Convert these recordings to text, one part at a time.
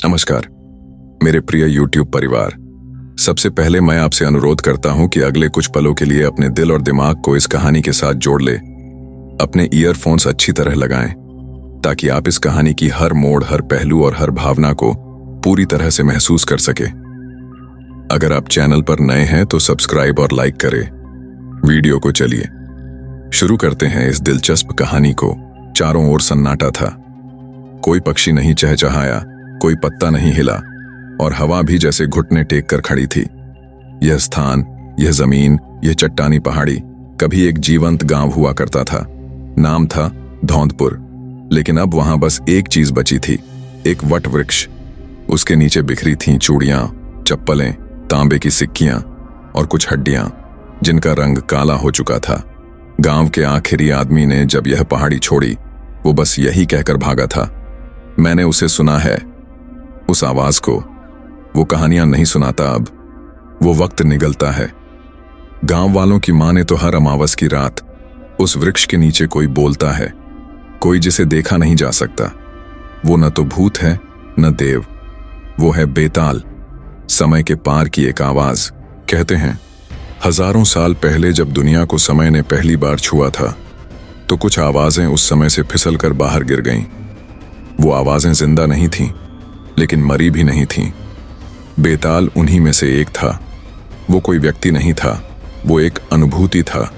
नमस्कार मेरे प्रिय YouTube परिवार। सबसे पहले मैं आपसे अनुरोध करता हूं कि अगले कुछ पलों के लिए अपने दिल और दिमाग को इस कहानी के साथ जोड़ ले। अपने ईयरफोन्स अच्छी तरह लगाएं ताकि आप इस कहानी की हर मोड़, हर पहलू और हर भावना को पूरी तरह से महसूस कर सके। अगर आप चैनल पर नए हैं तो सब्सक्राइब और लाइक करें। वीडियो को चलिए शुरू करते हैं इस दिलचस्प कहानी को। चारों ओर सन्नाटा था। कोई पक्षी नहीं चहचहाया, कोई पत्ता नहीं हिला और हवा भी जैसे घुटने टेक कर खड़ी थी। यह स्थान, यह जमीन, यह चट्टानी पहाड़ी कभी एक जीवंत गांव हुआ करता था। नाम था धौंदपुर। लेकिन अब वहां बस एक चीज बची थी, एक वट वृक्ष। उसके नीचे बिखरी थीं चूड़ियां, चप्पलें, तांबे की सिक्कियां और कुछ हड्डियां जिनका रंग काला हो चुका था। गांव के आखिरी आदमी ने जब यह पहाड़ी छोड़ी, वो बस यही कहकर भागा था, मैंने उसे सुना है। उस आवाज को वो कहानियां नहीं सुनाता अब, वो वक्त निगलता है। गांव वालों की माने तो हर अमावस की रात उस वृक्ष के नीचे कोई बोलता है, कोई जिसे देखा नहीं जा सकता। वो न तो भूत है न देव, वो है बेताल, समय के पार की एक आवाज। कहते हैं हजारों साल पहले जब दुनिया को समय ने पहली बार छुआ था तो कुछ आवाजें उस समय से फिसल कर बाहर गिर गईं। वो आवाजें जिंदा नहीं थीं, लेकिन मरी भी नहीं थीं। बेताल उन्हीं में से एक था। वो कोई व्यक्ति नहीं था, वो एक अनुभूति था,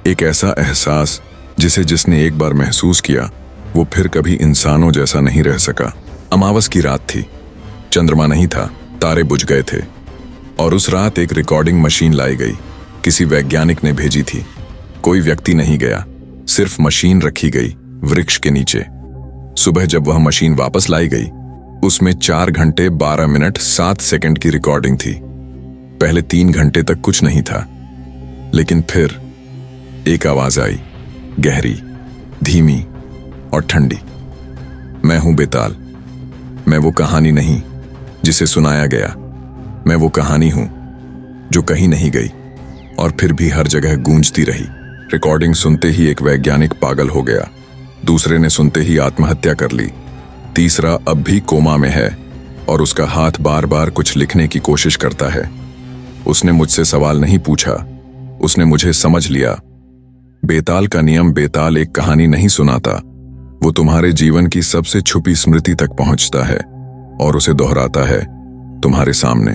एक ऐसा एहसास जिसने एक बार महसूस किया वो फिर कभी इंसानों जैसा नहीं रह सका। अमावस की रात थी, चंद्रमा नहीं था, तारे बुझ गए थे और उस रात एक रिकॉर्डिंग मशीन लाई गई। किसी वैज्ञानिक ने भेजी थी। कोई व्यक्ति नहीं गया, सिर्फ मशीन रखी गई वृक्ष के नीचे। सुबह जब वह मशीन वापस लाई गई, उसमें 4 घंटे 12 मिनट 7 सेकंड की रिकॉर्डिंग थी। पहले 3 घंटे तक कुछ नहीं था, लेकिन फिर एक आवाज आई, गहरी, धीमी और ठंडी। मैं हूं बेताल। मैं वो कहानी नहीं जिसे सुनाया गया, मैं वो कहानी हूं जो कहीं नहीं गई और फिर भी हर जगह गूंजती रही। रिकॉर्डिंग सुनते ही एक वैज्ञानिक पागल हो गया, दूसरे ने सुनते ही आत्महत्या कर ली, तीसरा अब भी कोमा में है और उसका हाथ बार बार कुछ लिखने की कोशिश करता है। उसने मुझसे सवाल नहीं पूछा, उसने मुझे समझ लिया। बेताल का नियम, बेताल एक कहानी नहीं सुनाता, वो तुम्हारे जीवन की सबसे छुपी स्मृति तक पहुंचता है और उसे दोहराता है तुम्हारे सामने।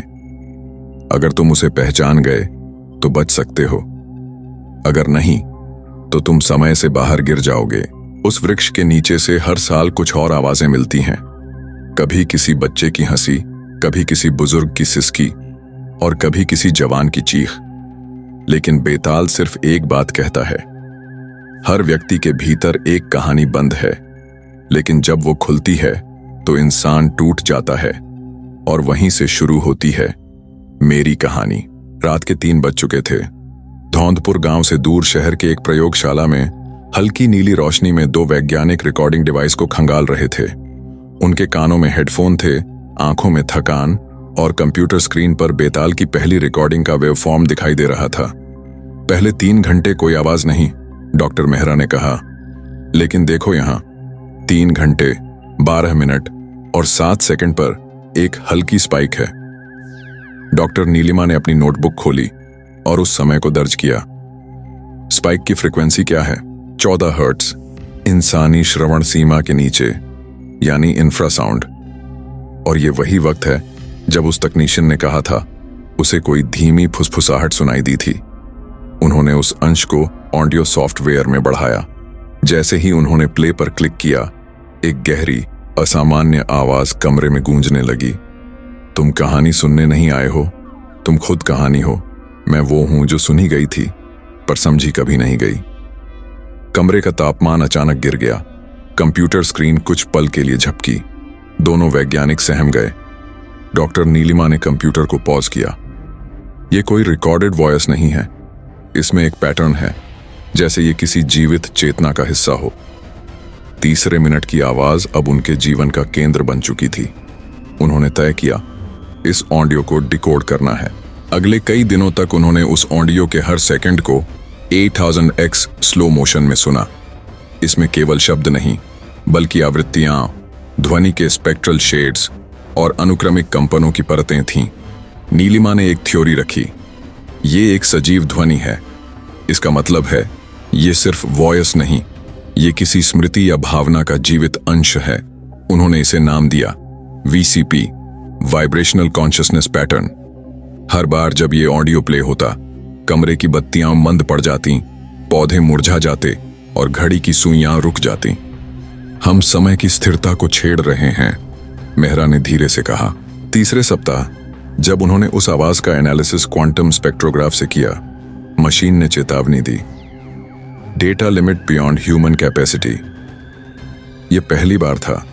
अगर तुम उसे पहचान गए तो बच सकते हो, अगर नहीं तो तुम समय से बाहर गिर जाओगे। उस वृक्ष के नीचे से हर साल कुछ और आवाजें मिलती हैं। कभी किसी बच्चे की हंसी, कभी किसी बुजुर्ग की सिसकी और कभी किसी जवान की चीख। लेकिन बेताल सिर्फ एक बात कहता है, हर व्यक्ति के भीतर एक कहानी बंद है, लेकिन जब वो खुलती है तो इंसान टूट जाता है और वहीं से शुरू होती है मेरी कहानी। रात के 3 बज चुके थे। धौंदपुर गांव से दूर शहर के एक प्रयोगशाला में हल्की नीली रोशनी में 2 वैज्ञानिक रिकॉर्डिंग डिवाइस को खंगाल रहे थे। उनके कानों में हेडफोन थे, आंखों में थकान और कंप्यूटर स्क्रीन पर बेताल की पहली रिकॉर्डिंग का वेवफॉर्म दिखाई दे रहा था। पहले 3 घंटे कोई आवाज नहीं, डॉक्टर मेहरा ने कहा, लेकिन देखो यहां 3 घंटे 12 मिनट और 7 सेकंड पर एक हल्की स्पाइक है। डॉक्टर नीलिमा ने अपनी नोटबुक खोली और उस समय को दर्ज किया। स्पाइक की फ्रीक्वेंसी क्या है? 14 हर्ट्ज, इंसानी श्रवण सीमा के नीचे, यानी इंफ्रासाउंड। और ये वही वक्त है जब उस तकनीशियन ने कहा था उसे कोई धीमी फुसफुसाहट सुनाई दी थी। उन्होंने उस अंश को ऑडियो सॉफ्टवेयर में बढ़ाया। जैसे ही उन्होंने प्ले पर क्लिक किया, एक गहरी, असामान्य आवाज कमरे में गूंजने लगी। तुम कहानी सुनने नहीं आए हो, तुम खुद कहानी हो। मैं वो हूं जो सुनी गई थी पर समझी कभी नहीं गई। कमरे का तापमान अचानक गिर गया। कंप्यूटर स्क्रीन कुछ पल के लिए झपकी। दोनों वैज्ञानिक सहम गए। डॉक्टर नीलिमा ने कंप्यूटर को पॉज किया। यह कोई रिकॉर्डेड वॉइस नहीं है, इसमें एक पैटर्न है, जैसे ये किसी जीवित चेतना का हिस्सा हो। तीसरे मिनट की आवाज अब उनके जीवन का केंद्र बन चुकी थी। उन्होंने तय किया, इस ऑडियो को डिकोड करना है। अगले कई दिनों तक उन्होंने उस ऑडियो के हर सेकंड को 8000x स्लो मोशन में सुना। इसमें केवल शब्द नहीं, बल्कि आवृत्तियां, ध्वनि के स्पेक्ट्रल शेड्स और अनुक्रमिक कंपनों की परतें थीं। नीलिमा ने एक थ्योरी रखी, ये एक सजीव ध्वनि है। इसका मतलब है ये सिर्फ वॉयस नहीं, ये किसी स्मृति या भावना का जीवित अंश है। उन्होंने इसे नाम दिया VCP, वाइब्रेशनल कॉन्शियसनेस पैटर्न। हर बार जब ये ऑडियो प्ले होता, कमरे की बत्तियां मंद पड़ जाती, पौधे मुरझा जाते और घड़ी की सुइयां रुक जाती। हम समय की स्थिरता को छेड़ रहे हैं, मेहरा ने धीरे से कहा। तीसरे सप्ताह जब उन्होंने उस आवाज का एनालिसिस क्वांटम स्पेक्ट्रोग्राफ से किया, मशीन ने चेतावनी दी, data limit beyond human capacity. यह पहली बार था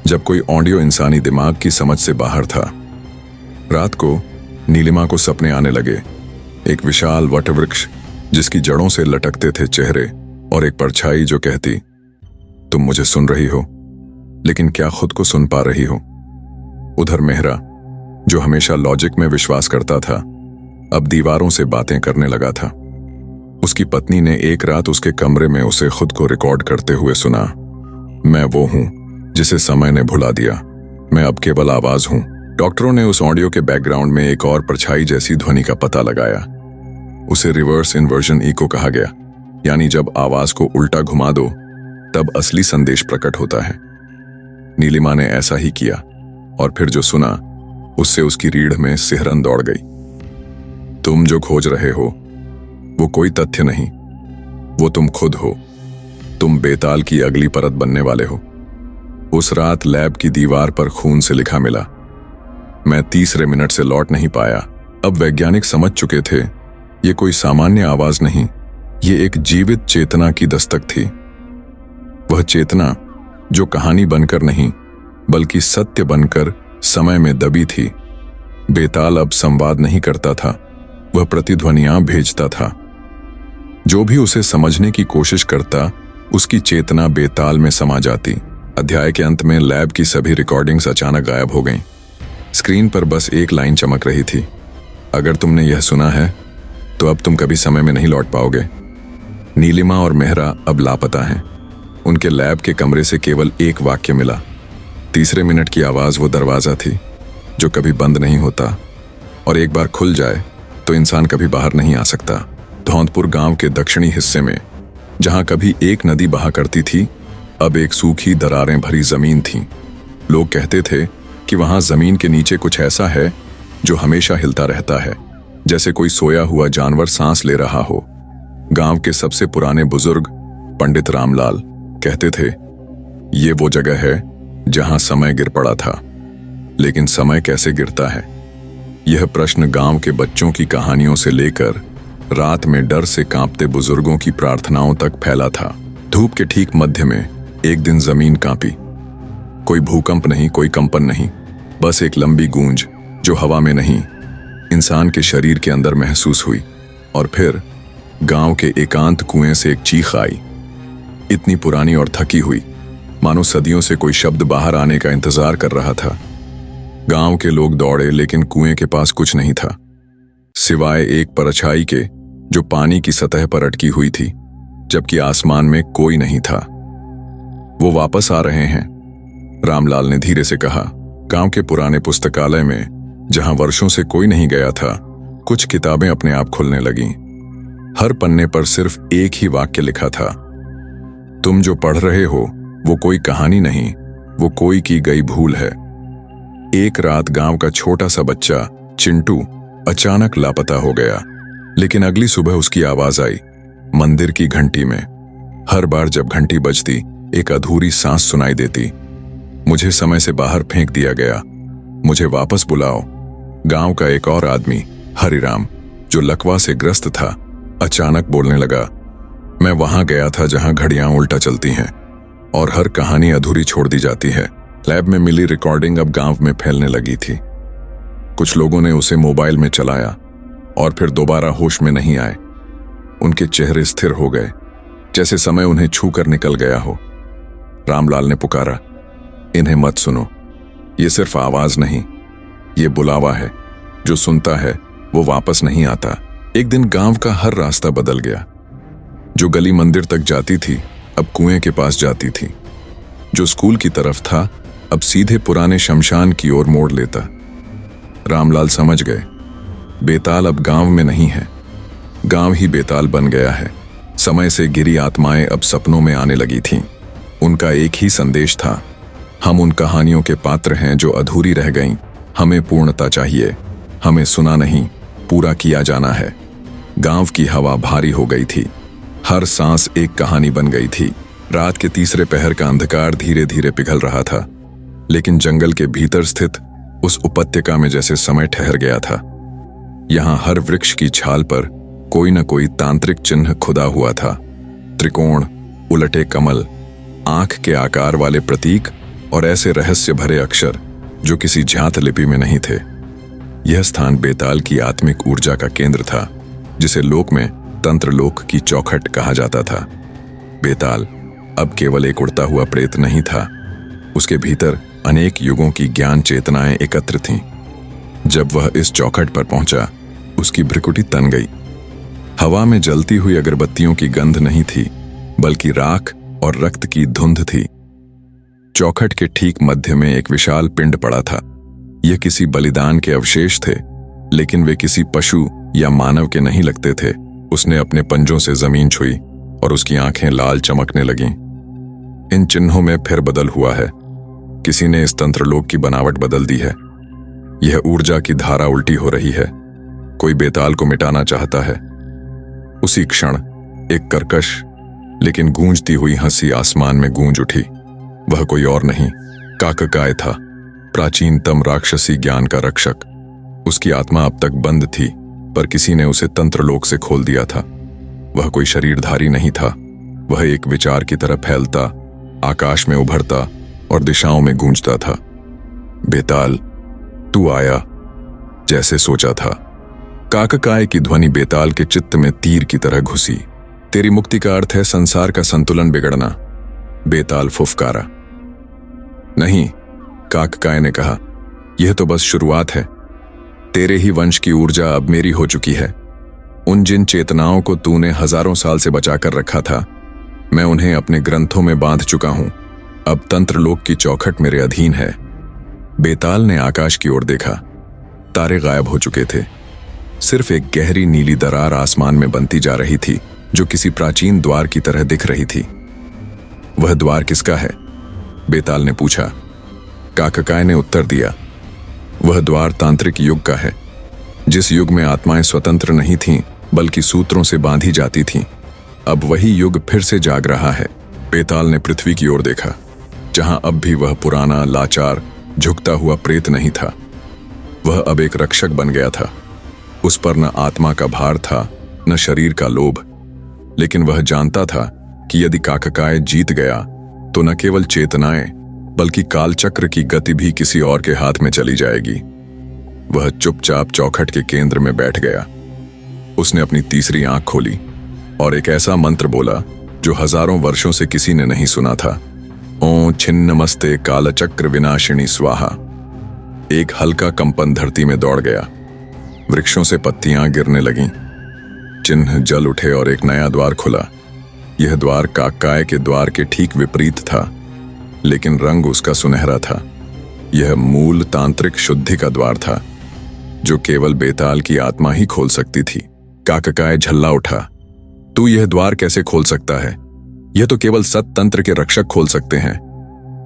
जब कोई ऑडियो इंसानी दिमाग की समझ से बाहर था। रात को नीलिमा को सपने आने लगे, एक विशाल वटवृक्ष जिसकी जड़ों से लटकते थे चेहरे और एक परछाई जो कहती, तुम मुझे सुन रही हो, लेकिन क्या खुद को सुन पा रही हो? उधर मेहरा, जो हमेशा लॉजिक में विश्वास करता था, अब दीवारों से बातें करने लगा था। उसकी पत्नी ने एक रात उसके कमरे में उसे खुद को रिकॉर्ड करते हुए सुना, मैं वो हूं जिसे समय ने भुला दिया, मैं अब केवल आवाज हूं। डॉक्टरों ने उस ऑडियो के बैकग्राउंड में एक और परछाई जैसी ध्वनि का पता लगाया। उसे रिवर्स इन्वर्जन इको कहा गया, यानी जब आवाज को उल्टा घुमा दो तब असली संदेश प्रकट होता है। नीलिमा ने ऐसा ही किया और फिर जो सुना उससे उसकी रीढ़ में सिहरन दौड़ गई। तुम जो खोज रहे हो वो कोई तथ्य नहीं, वो तुम खुद हो। तुम बेताल की अगली परत बनने वाले हो। उस रात लैब की दीवार पर खून से लिखा मिला। मैं तीसरे मिनट से लौट नहीं पाया। अब वैज्ञानिक समझ चुके थे, ये कोई सामान्य आवाज नहीं, ये एक जीवित चेतना की दस्तक थी। वह चेतना जो कहानी बनकर नहीं बल्कि सत्य बनकर समय में दबी थी। बेताल अब संवाद नहीं करता था, वह प्रतिध्वनियां भेजता था। जो भी उसे समझने की कोशिश करता, उसकी चेतना बेताल में समा जाती। अध्याय के अंत में लैब की सभी रिकॉर्डिंग्स अचानक गायब हो गईं। स्क्रीन पर बस एक लाइन चमक रही थी, अगर तुमने यह सुना है तो अब तुम कभी समय में नहीं लौट पाओगे। नीलिमा और मेहरा अब लापता हैं। उनके लैब के कमरे से केवल एक वाक्य मिला। तीसरे मिनट की आवाज वो दरवाजा थी जो कभी बंद नहीं होता, और एक बार खुल जाए तो इंसान कभी बाहर नहीं आ सकता। धौंदपुर गांव के दक्षिणी हिस्से में, जहां कभी एक नदी बहा करती थी, अब एक सूखी दरारें भरी जमीन थी। लोग कहते थे कि वहां जमीन के नीचे कुछ ऐसा है जो हमेशा हिलता रहता है, जैसे कोई सोया हुआ जानवर सांस ले रहा हो। गांव के सबसे पुराने बुजुर्ग पंडित रामलाल कहते थे, ये वो जगह है जहां समय गिर पड़ा था। लेकिन समय कैसे गिरता है? यह प्रश्न गांव के बच्चों की कहानियों से लेकर रात में डर से कांपते बुजुर्गों की प्रार्थनाओं तक फैला था। धूप के ठीक मध्य में एक दिन जमीन कांपी। कोई भूकंप नहीं, कोई कंपन नहीं, बस एक लंबी गूंज जो हवा में नहीं, इंसान के शरीर के अंदर महसूस हुई। और फिर गांव के एकांत कुएं से एक चीख आई, इतनी पुरानी और थकी हुई, मानो सदियों से कोई शब्द बाहर आने का इंतजार कर रहा था। गांव के लोग दौड़े, लेकिन कुएं के पास कुछ नहीं था, सिवाय एक परछाई के जो पानी की सतह पर अटकी हुई थी, जबकि आसमान में कोई नहीं था। वो वापस आ रहे हैं, रामलाल ने धीरे से कहा। गांव के पुराने पुस्तकालय में, जहां वर्षों से कोई नहीं गया था, कुछ किताबें अपने आप खुलने लगीं। हर पन्ने पर सिर्फ एक ही वाक्य लिखा था, तुम जो पढ़ रहे हो वो कोई कहानी नहीं, वो कोई की गई भूल है। एक रात गांव का छोटा सा बच्चा चिंटू अचानक लापता हो गया, लेकिन अगली सुबह उसकी आवाज आई, मंदिर की घंटी में। हर बार जब घंटी बजती, एक अधूरी सांस सुनाई देती। मुझे समय से बाहर फेंक दिया गया, मुझे वापस बुलाओ। गांव का एक और आदमी, हरिराम, जो लकवा से ग्रस्त था, अचानक बोलने लगा, मैं वहां गया था जहां घड़ियां उल्टा चलती हैं और हर कहानी अधूरी छोड़ दी जाती है। लैब में मिली रिकॉर्डिंग अब गांव में फैलने लगी थी। कुछ लोगों ने उसे मोबाइल में चलाया और फिर दोबारा होश में नहीं आए। उनके चेहरे स्थिर हो गए, जैसे समय उन्हें छूकर निकल गया हो। रामलाल ने पुकारा, इन्हें मत सुनो, ये सिर्फ आवाज नहीं, ये बुलावा है। जो सुनता है वो वापस नहीं आता। एक दिन गांव का हर रास्ता बदल गया। जो गली मंदिर तक जाती थी अब कुएं के पास जाती थी। जो स्कूल की तरफ था अब सीधे पुराने शमशान की ओर मोड़ लेता। रामलाल समझ गए, बेताल अब गांव में नहीं है, गांव ही बेताल बन गया है। समय से गिरी आत्माएं अब सपनों में आने लगी थीं। उनका एक ही संदेश था, हम उन कहानियों के पात्र हैं जो अधूरी रह गईं। हमें पूर्णता चाहिए, हमें सुना नहीं, पूरा किया जाना है। गांव की हवा भारी हो गई थी, हर सांस एक कहानी बन गई थी। रात के तीसरे पहर का अंधकार धीरे धीरे पिघल रहा था, लेकिन जंगल के भीतर स्थित उस उपत्यका में जैसे समय ठहर गया था। यहां हर वृक्ष की छाल पर कोई न कोई तांत्रिक चिन्ह खुदा हुआ था। त्रिकोण, उलटे कमल, आंख के आकार वाले प्रतीक और ऐसे रहस्य भरे अक्षर जो किसी ज्ञात लिपि में नहीं थे। यह स्थान बेताल की आत्मिक ऊर्जा का केंद्र था, जिसे लोक में तंत्रलोक की चौखट कहा जाता था। बेताल अब केवल एक उड़ता हुआ प्रेत नहीं था, उसके भीतर अनेक युगों की ज्ञान चेतनाएं एकत्र थीं। जब वह इस चौखट पर पहुंचा, उसकी भ्रिकुटी तन गई। हवा में जलती हुई अगरबत्तियों की गंध नहीं थी, बल्कि राख और रक्त की धुंध थी। चौखट के ठीक मध्य में एक विशाल पिंड पड़ा था। यह किसी बलिदान के अवशेष थे, लेकिन वे किसी पशु या मानव के नहीं लगते थे। उसने अपने पंजों से जमीन छुई और उसकी आंखें लाल चमकने लगीं। इन चिन्हों में फिर बदल हुआ है, किसी ने इस तंत्रलोक की बनावट बदल दी है। यह ऊर्जा की धारा उल्टी हो रही है, कोई बेताल को मिटाना चाहता है। उसी क्षण एक कर्कश लेकिन गूंजती हुई हंसी आसमान में गूंज उठी। वह कोई और नहीं, काककाय था, प्राचीनतम राक्षसी ज्ञान का रक्षक। उसकी आत्मा अब तक बंद थी, पर किसी ने उसे तंत्रलोक से खोल दिया था। वह कोई शरीरधारी नहीं था, वह एक विचार की तरह फैलता, आकाश में उभरता और दिशाओं में गूंजता था। बेताल, तू आया, जैसे सोचा था। काककाय की ध्वनि बेताल के चित्त में तीर की तरह घुसी। तेरी मुक्ति का अर्थ है संसार का संतुलन बिगड़ना, बेताल फुफकारा। नहीं, काककाय ने कहा, यह तो बस शुरुआत है। तेरे ही वंश की ऊर्जा अब मेरी हो चुकी है। उन जिन चेतनाओं को तूने हजारों साल से बचाकर रखा था, मैं उन्हें अपने ग्रंथों में बांध चुका हूं। अब तंत्रलोक की चौखट मेरे अधीन है। बेताल ने आकाश की ओर देखा। तारे गायब हो चुके थे, सिर्फ एक गहरी नीली दरार आसमान में बनती जा रही थी, जो किसी प्राचीन द्वार की तरह दिख रही थी। वह द्वार किसका है? बेताल ने पूछा। काककाय ने उत्तर दिया, वह द्वार तांत्रिक युग का है, जिस युग में आत्माएं स्वतंत्र नहीं थीं, बल्कि सूत्रों से बांधी जाती थीं। अब वही युग फिर से जाग रहा है। बेताल ने पृथ्वी की ओर देखा, जहां अब भी वह पुराना, लाचार, झुकता हुआ प्रेत नहीं था। वह अब एक रक्षक बन गया था। उस पर न आत्मा का भार था, न शरीर का लोभ, लेकिन वह जानता था कि यदि काककाय जीत गया तो न केवल चेतनाएं, बल्कि कालचक्र की गति भी किसी और के हाथ में चली जाएगी। वह चुपचाप चौखट के केंद्र में बैठ गया। उसने अपनी तीसरी आंख खोली और एक ऐसा मंत्र बोला जो हजारों वर्षों से किसी ने नहीं सुना था। ओं छिन्नमस्ते कालचक्र विनाशिनी स्वाहा। एक हल्का कंपन धरती में दौड़ गया, वृक्षों से पत्तियां गिरने लगीं, चिन्ह जल उठे और एक नया द्वार खुला। यह द्वार काककाय के द्वार के ठीक विपरीत था, लेकिन रंग उसका सुनहरा था। यह मूल तांत्रिक शुद्धि का द्वार था, जो केवल बेताल की आत्मा ही खोल सकती थी। काककाय झल्ला उठा, तू यह द्वार कैसे खोल सकता है? यह तो केवल सत्तंत्र के रक्षक खोल सकते हैं।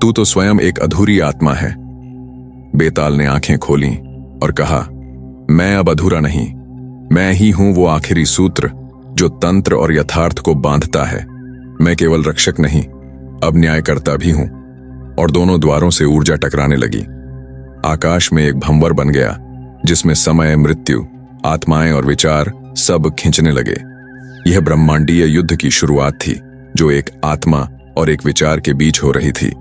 तू तो स्वयं एक अधूरी आत्मा है। बेताल ने आंखें खोलीं और कहा, मैं अब अधूरा नहीं, मैं ही हूं वो आखिरी सूत्र जो तंत्र और यथार्थ को बांधता है। मैं केवल रक्षक नहीं, अब न्यायकर्ता भी हूं। और दोनों द्वारों से ऊर्जा टकराने लगी। आकाश में एक भंवर बन गया, जिसमें समय, मृत्यु, आत्माएं और विचार सब खींचने लगे। यह ब्रह्मांडीय युद्ध की शुरुआत थी, जो एक आत्मा और एक विचार के बीच हो रही थी।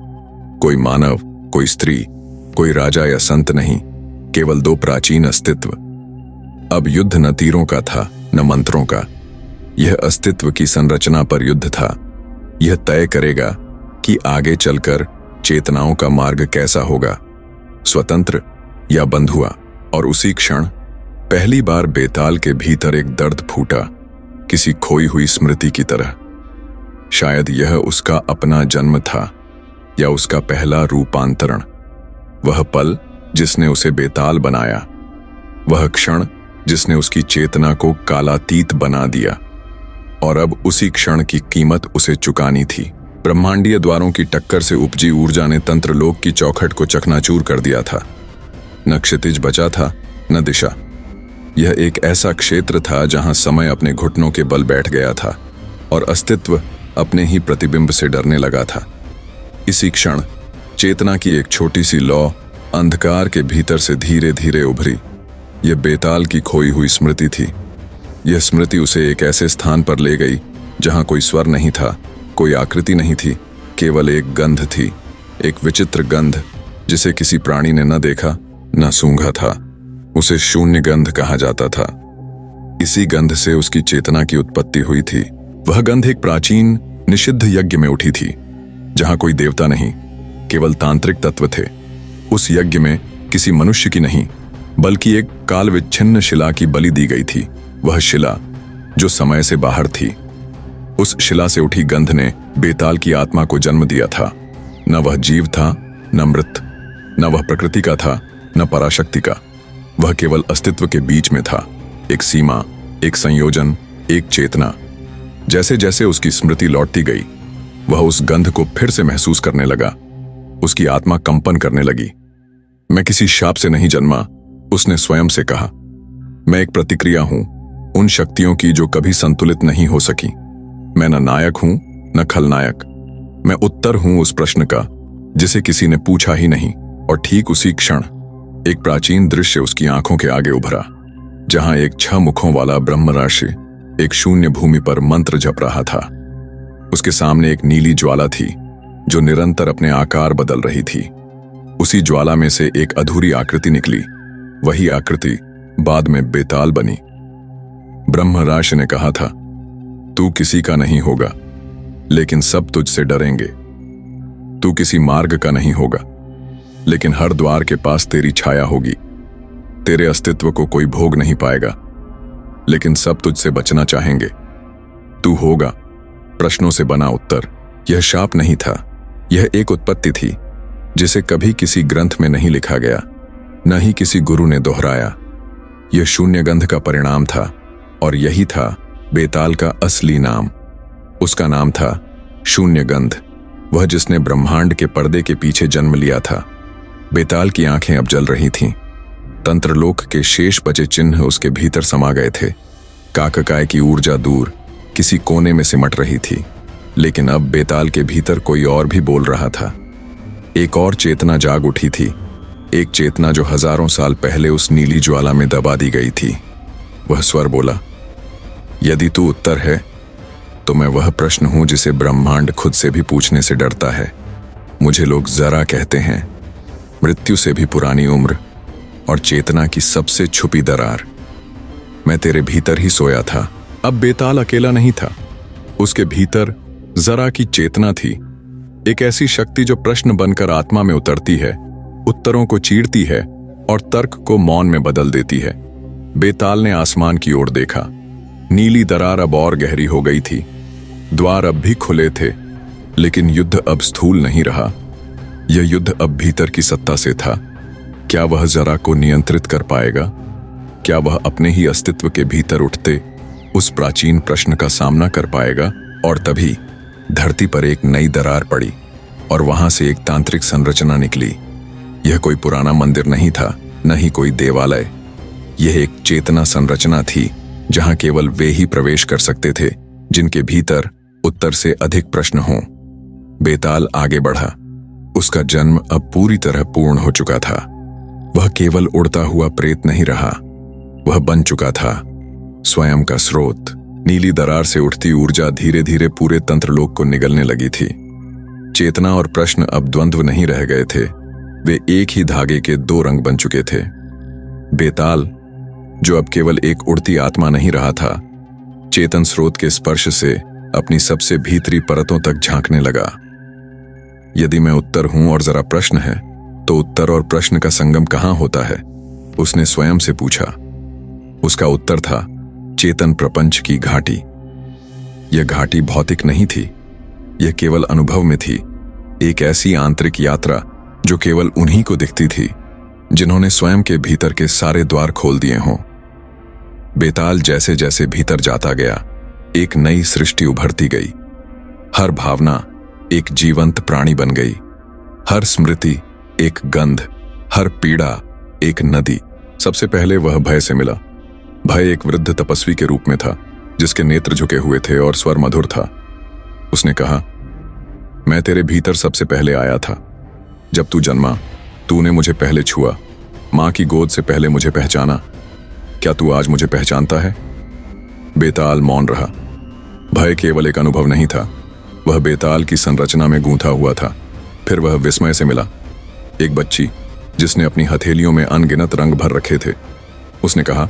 कोई मानव, कोई स्त्री, कोई राजा या संत नहीं, केवल दो प्राचीन अस्तित्व। अब युद्ध न तीरों का था, न मंत्रों का। यह अस्तित्व की संरचना पर युद्ध था। यह तय करेगा कि आगे चलकर चेतनाओं का मार्ग कैसा होगा, स्वतंत्र या बंधुआ। और उसी क्षण पहली बार बेताल के भीतर एक दर्द फूटा, किसी खोई हुई स्मृति की तरह। शायद यह उसका अपना जन्म था, या उसका पहला रूपांतरण। वह पल जिसने उसे बेताल बनाया, वह क्षण जिसने उसकी चेतना को कालातीत बना दिया, और अब उसी क्षण की कीमत उसे चुकानी थी। ब्रह्मांडीय द्वारों की टक्कर से उपजी ऊर्जा ने तंत्रलोक की चौखट को चकनाचूर कर दिया था। न क्षितिज बचा था, न दिशा। यह एक ऐसा क्षेत्र था जहां समय अपने घुटनों के बल बैठ गया था और अस्तित्व अपने ही प्रतिबिंब से डरने लगा था। इसी क्षण चेतना की एक छोटी सी लौ अंधकार के भीतर से धीरे धीरे उभरी। यह बेताल की खोई हुई स्मृति थी। यह स्मृति उसे एक ऐसे स्थान पर ले गई जहां कोई स्वर नहीं था, कोई आकृति नहीं थी, केवल एक गंध थी, एक विचित्र गंध जिसे किसी प्राणी ने न देखा न सूंघा था। उसे शून्य गंध कहा जाता था। इसी गंध से उसकी चेतना की उत्पत्ति हुई थी। वह गंध एक प्राचीन निषिद्ध यज्ञ में उठी थी, जहां कोई देवता नहीं, केवल तांत्रिक तत्व थे। उस यज्ञ में किसी मनुष्य की नहीं, बल्कि एक कालविच्छिन्न शिला की बलि दी गई थी। वह शिला जो समय से बाहर थी। उस शिला से उठी गंध ने बेताल की आत्मा को जन्म दिया था। न वह जीव था, न मृत, न वह प्रकृति का था, न पराशक्ति का। वह केवल अस्तित्व के बीच में था, एक सीमा, एक संयोजन, एक चेतना। जैसे जैसे उसकी स्मृति लौटती गई, वह उस गंध को फिर से महसूस करने लगा। उसकी आत्मा कंपन करने लगी। मैं किसी शाप से नहीं जन्मा, उसने स्वयं से कहा। मैं एक प्रतिक्रिया हूं उन शक्तियों की जो कभी संतुलित नहीं हो सकी। मैं न नायक हूं न खलनायक। मैं उत्तर हूं उस प्रश्न का जिसे किसी ने पूछा ही नहीं। और ठीक उसी क्षण एक प्राचीन दृश्य उसकी आंखों के आगे उभरा, जहां एक 6 मुखों वाला ब्रह्मराशि एक शून्य भूमि पर मंत्र जप रहा था। उसके सामने एक नीली ज्वाला थी जो निरंतर अपने आकार बदल रही थी। उसी ज्वाला में से एक अधूरी आकृति निकली। वही आकृति बाद में बेताल बनी। ब्रह्मराशि ने कहा था, तू किसी का नहीं होगा, लेकिन सब तुझसे डरेंगे। तू किसी मार्ग का नहीं होगा, लेकिन हर द्वार के पास तेरी छाया होगी। तेरे अस्तित्व को कोई भोग नहीं पाएगा, लेकिन सब तुझसे बचना चाहेंगे। तू होगा प्रश्नों से बना उत्तर। यह शाप नहीं था, यह एक उत्पत्ति थी जिसे कभी किसी ग्रंथ में नहीं लिखा गया, न ही किसी गुरु ने दोहराया। यह शून्य गंध का परिणाम था, और यही था बेताल का असली नाम। उसका नाम था शून्य गंध, वह जिसने ब्रह्मांड के पर्दे के पीछे जन्म लिया था। बेताल की आंखें अब जल रही थीं। तंत्रलोक के शेष बचे चिन्ह उसके भीतर समा गए थे। काककाय की ऊर्जा दूर किसी कोने में सिमट रही थी, लेकिन अब बेताल के भीतर कोई और भी बोल रहा था। एक और चेतना जाग उठी थी, एक चेतना जो हजारों साल पहले उस नीली ज्वाला में दबा दी गई थी। वह स्वर बोला, यदि तू उत्तर है तो मैं वह प्रश्न हूं जिसे ब्रह्मांड खुद से भी पूछने से डरता है। मुझे लोग जरा कहते हैं, मृत्यु से भी पुरानी उम्र और चेतना की सबसे छुपी दरार। मैं तेरे भीतर ही सोया था। अब बेताल अकेला नहीं था, उसके भीतर जरा की चेतना थी, एक ऐसी शक्ति जो प्रश्न बनकर आत्मा में उतरती है, उत्तरों को चीरती है और तर्क को मौन में बदल देती है। बेताल ने आसमान की ओर देखा। नीली दरार अब और गहरी हो गई थी। द्वार अब भी खुले थे, लेकिन युद्ध अब स्थूल नहीं रहा। यह युद्ध अब भीतर की सत्ता से था। क्या वह जरा को नियंत्रित कर पाएगा? क्या वह अपने ही अस्तित्व के भीतर उठते उस प्राचीन प्रश्न का सामना कर पाएगा? और तभी धरती पर एक नई दरार पड़ी और वहां से एक तांत्रिक संरचना निकली। यह कोई पुराना मंदिर नहीं था, न ही कोई देवालय। यह एक चेतना संरचना थी जहां केवल वे ही प्रवेश कर सकते थे जिनके भीतर उत्तर से अधिक प्रश्न हों। बेताल आगे बढ़ा। उसका जन्म अब पूरी तरह पूर्ण हो चुका था। वह केवल उड़ता हुआ प्रेत नहीं रहा, वह बन चुका था स्वयं का स्रोत। नीली दरार से उठती ऊर्जा धीरे धीरे पूरे तंत्रलोक को निगलने लगी थी। चेतना और प्रश्न अब द्वंद्व नहीं रह गए थे, वे एक ही धागे के 2 रंग बन चुके थे। बेताल, जो अब केवल एक उड़ती आत्मा नहीं रहा था, चेतन स्रोत के स्पर्श से अपनी सबसे भीतरी परतों तक झांकने लगा। यदि मैं उत्तर हूं और जरा प्रश्न है, तो उत्तर और प्रश्न का संगम कहां होता है? उसने स्वयं से पूछा। उसका उत्तर था चेतन प्रपंच की घाटी। यह घाटी भौतिक नहीं थी, यह केवल अनुभव में थी, एक ऐसी आंतरिक यात्रा जो केवल उन्हीं को दिखती थी जिन्होंने स्वयं के भीतर के सारे द्वार खोल दिए हों। बेताल जैसे जैसे भीतर जाता गया, एक नई सृष्टि उभरती गई। हर भावना एक जीवंत प्राणी बन गई, हर स्मृति एक गंध, हर पीड़ा एक नदी। सबसे पहले वह भय से मिला। भय एक वृद्ध तपस्वी के रूप में था, जिसके नेत्र झुके हुए थे और स्वर मधुर था। उसने कहा, मैं तेरे भीतर सबसे पहले आया था। जब तू जन्मा, तूने मुझे पहले छुआ, मां की गोद से पहले मुझे पहचाना। क्या तू आज मुझे पहचानता है? बेताल मौन रहा। भय केवल एक अनुभव नहीं था, वह बेताल की संरचना में गूंथा हुआ था। फिर वह विस्मय से मिला, एक बच्ची जिसने अपनी हथेलियों में अनगिनत रंग भर रखे थे। उसने कहा,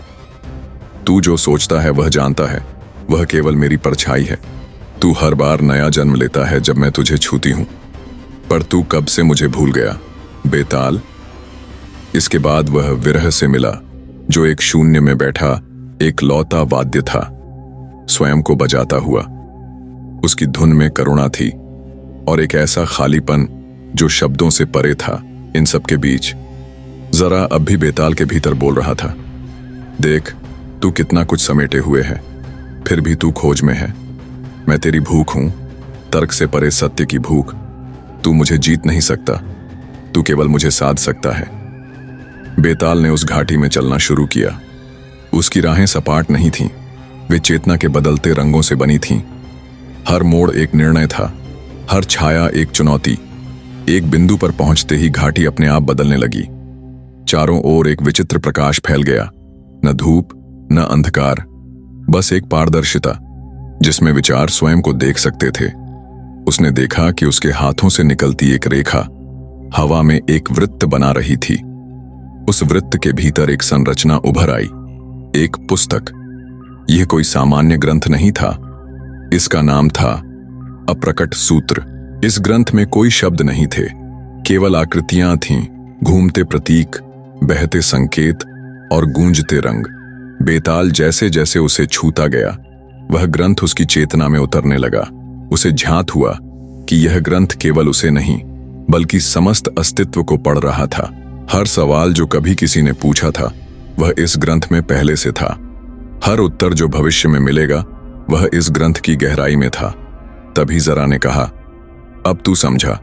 तू जो सोचता है वह जानता है, वह केवल मेरी परछाई है। तू हर बार नया जन्म लेता है जब मैं तुझे छूती हूं, पर तू कब से मुझे भूल गया बेताल? इसके बाद वह विरह से मिला, जो एक शून्य में बैठा एक लौता वाद्य था, स्वयं को बजाता हुआ। उसकी धुन में करुणा थी और एक ऐसा खालीपन जो शब्दों से परे था। इन सब के बीच जरा अब भी बेताल के भीतर बोल रहा था, देख, तू कितना कुछ समेटे हुए है, फिर भी तू खोज में है। मैं तेरी भूख हूं, तर्क से परे सत्य की भूख। तू मुझे जीत नहीं सकता, तू केवल मुझे साध सकता है। बेताल ने उस घाटी में चलना शुरू किया। उसकी राहें सपाट नहीं थीं, वे चेतना के बदलते रंगों से बनी थीं। हर मोड़ एक निर्णय था, हर छाया एक चुनौती। एक बिंदु पर पहुंचते ही घाटी अपने आप बदलने लगी। चारों ओर एक विचित्र प्रकाश फैल गया, न धूप न अंधकार, बस एक पारदर्शिता जिसमें विचार स्वयं को देख सकते थे। उसने देखा कि उसके हाथों से निकलती एक रेखा हवा में एक वृत्त बना रही थी। उस वृत्त के भीतर एक संरचना उभर आई, एक पुस्तक। यह कोई सामान्य ग्रंथ नहीं था, इसका नाम था अप्रकट सूत्र। इस ग्रंथ में कोई शब्द नहीं थे, केवल आकृतियां थीं, घूमते प्रतीक, बहते संकेत और गूंजते रंग। बेताल जैसे जैसे उसे छूता गया, वह ग्रंथ उसकी चेतना में उतरने लगा। उसे झांत हुआ कि यह ग्रंथ केवल उसे नहीं, बल्कि समस्त अस्तित्व को पढ़ रहा था। हर सवाल जो कभी किसी ने पूछा था, वह इस ग्रंथ में पहले से था। हर उत्तर जो भविष्य में मिलेगा, वह इस ग्रंथ की गहराई में था। तभी जरा ने कहा, अब तू समझा,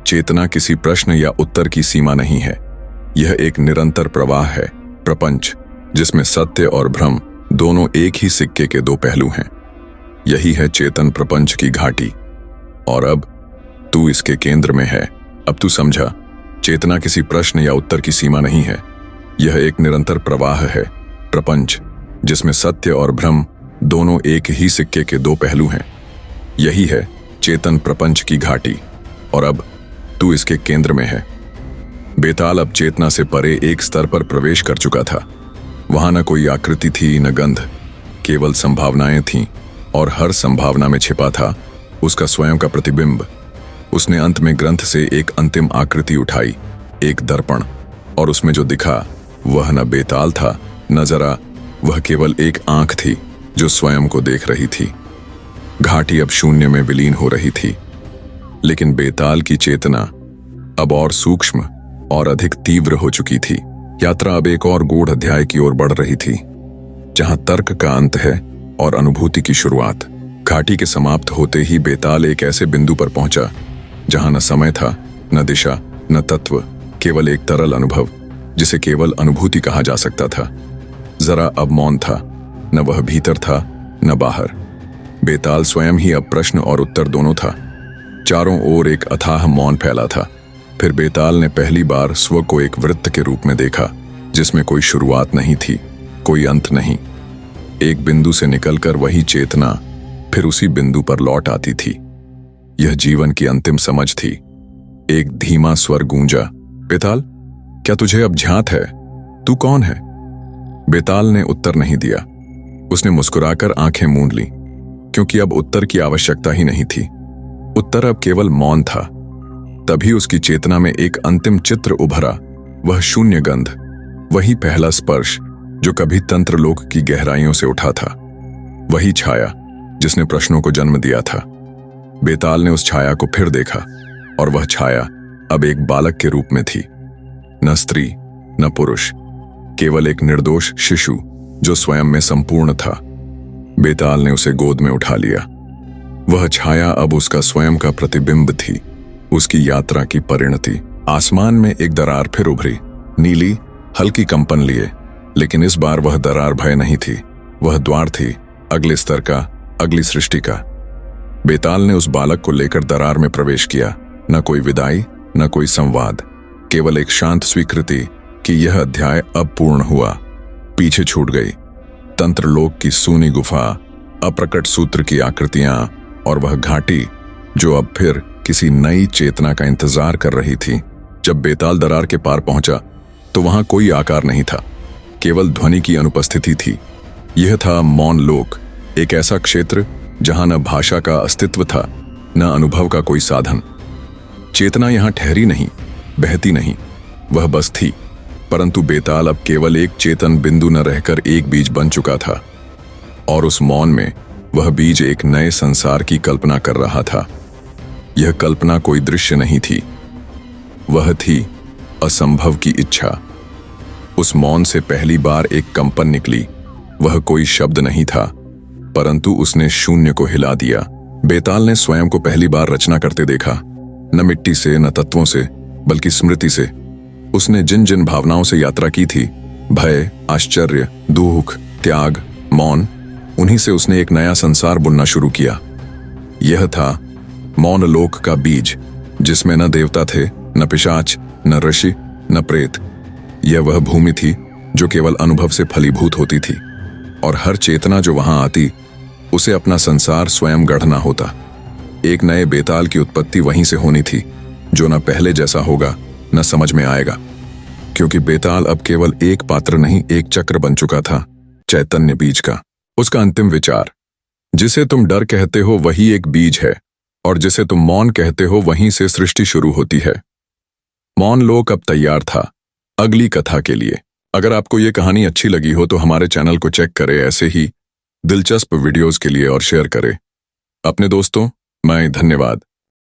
चेतना किसी प्रश्न या उत्तर की सीमा नहीं है, यह एक निरंतर प्रवाह है, प्रपंच, जिसमें सत्य और भ्रम दोनों एक ही सिक्के के दो पहलू हैं। यही है चेतन प्रपंच की घाटी, और अब तू इसके केंद्र में है। अब तू समझा, चेतना किसी प्रश्न या उत्तर की सीमा नहीं है, यह एक निरंतर प्रवाह है, प्रपंच, जिसमें सत्य और भ्रम दोनों एक ही सिक्के के दो पहलू हैं। यही है चेतन प्रपंच की घाटी, और अब तू इसके केंद्र में है। बेताल अब चेतना से परे एक स्तर पर प्रवेश कर चुका था। वहां न कोई आकृति थी, न गंध, केवल संभावनाएं थीं, और हर संभावना में छिपा था उसका स्वयं का प्रतिबिंब। उसने अंत में ग्रंथ से एक अंतिम आकृति उठाई, एक दर्पण, और उसमें जो दिखा वह न बेताल था, न जरा, वह केवल एक आंख थी जो स्वयं को देख रही थी। घाटी अब शून्य में विलीन हो रही थी, लेकिन बेताल की चेतना अब और सूक्ष्म और अधिक तीव्र हो चुकी थी। यात्रा अब एक और गूढ़ अध्याय की ओर बढ़ रही थी, जहां तर्क का अंत है और अनुभूति की शुरुआत। घाटी के समाप्त होते ही बेताल एक ऐसे बिंदु पर पहुंचा जहां न समय था, न दिशा, न तत्व, केवल एक तरल अनुभव, जिसे केवल अनुभूति कहा जा सकता था। जरा अब मौन था, न वह भीतर था न बाहर। बेताल स्वयं ही अब प्रश्न और उत्तर दोनों था। चारों ओर एक अथाह मौन फैला था। फिर बेताल ने पहली बार स्व को एक वृत्त के रूप में देखा, जिसमें कोई शुरुआत नहीं थी, कोई अंत नहीं। एक बिंदु से निकलकर वही चेतना फिर उसी बिंदु पर लौट आती थी। यह जीवन की अंतिम समझ थी। एक धीमा स्वर गूंजा, बेताल, क्या तुझे अब झांत है? तू कौन है? बेताल ने उत्तर नहीं दिया। उसने मुस्कुराकर आंखें मूंद ली, क्योंकि अब उत्तर की आवश्यकता ही नहीं थी। उत्तर अब केवल मौन था। तभी उसकी चेतना में एक अंतिम चित्र उभरा, वह शून्य गंध, वही पहला स्पर्श जो कभी तंत्रलोक की गहराइयों से उठा था, वही छाया जिसने प्रश्नों को जन्म दिया था। बेताल ने उस छाया को फिर देखा, और वह छाया अब एक बालक के रूप में थी, न स्त्री न पुरुष, केवल एक निर्दोष शिशु जो स्वयं में संपूर्ण था। बेताल ने उसे गोद में उठा लिया। वह छाया अब उसका स्वयं का प्रतिबिंब थी, उसकी यात्रा की परिणति। आसमान में एक दरार फिर उभरी, नीली हल्की कंपन लिए, लेकिन इस बार वह दरार भय नहीं थी, वह द्वार थी अगले स्तर का, अगली सृष्टि का। बेताल ने उस बालक को लेकर दरार में प्रवेश किया। न कोई विदाई, न कोई संवाद, केवल एक शांत स्वीकृति कि यह अध्याय अब पूर्ण हुआ, पीछे छूट गई। तंत्रलोक की सूनी गुफा, अप्रकट सूत्र की आकृतियां और वह घाटी जो अब फिर किसी नई चेतना का इंतजार कर रही थी। जब बेताल दरार के पार पहुंचा तो वहां कोई आकार नहीं था, केवल ध्वनि की अनुपस्थिति थी। यह था मौन लोक, एक ऐसा क्षेत्र जहां न भाषा का अस्तित्व था, न अनुभव का कोई साधन। चेतना यहां ठहरी नहीं, बहती नहीं, वह बस थी। परंतु बेताल अब केवल एक चेतन बिंदु न रहकर एक बीज बन चुका था, और उस मौन में वह बीज एक नए संसार की कल्पना कर रहा था। यह कल्पना कोई दृश्य नहीं थी, वह थी असंभव की इच्छा। उस मौन से पहली बार एक कंपन निकली। वह कोई शब्द नहीं था, परंतु उसने शून्य को हिला दिया। बेताल ने स्वयं को पहली बार रचना करते देखा, न मिट्टी से न तत्वों से, बल्कि स्मृति से। उसने जिन जिन भावनाओं से यात्रा की थी, भय, आश्चर्य, दुख, त्याग, मौन, उन्हीं से उसने एक नया संसार बुनना शुरू किया। यह था मौन लोक का बीज, जिसमें न देवता थे, न पिशाच, न ऋषि, न प्रेत। यह वह भूमि थी जो केवल अनुभव से फलीभूत होती थी, और हर चेतना जो वहां आती, उसे अपना संसार स्वयं गढ़ना होता। एक नए बेताल की उत्पत्ति वहीं से होनी थी, जो न पहले जैसा होगा न समझ में आएगा, क्योंकि बेताल अब केवल एक पात्र नहीं, एक चक्र बन चुका था, चैतन्य बीज का। उसका अंतिम विचार, जिसे तुम डर कहते हो वही एक बीज है, और जिसे तुम मौन कहते हो वहीं से सृष्टि शुरू होती है। मौन लोक अब तैयार था अगली कथा के लिए। अगर आपको ये कहानी अच्छी लगी हो तो हमारे चैनल को चेक करें ऐसे ही दिलचस्प वीडियोस के लिए और शेयर करें अपने दोस्तों। मैं धन्यवाद।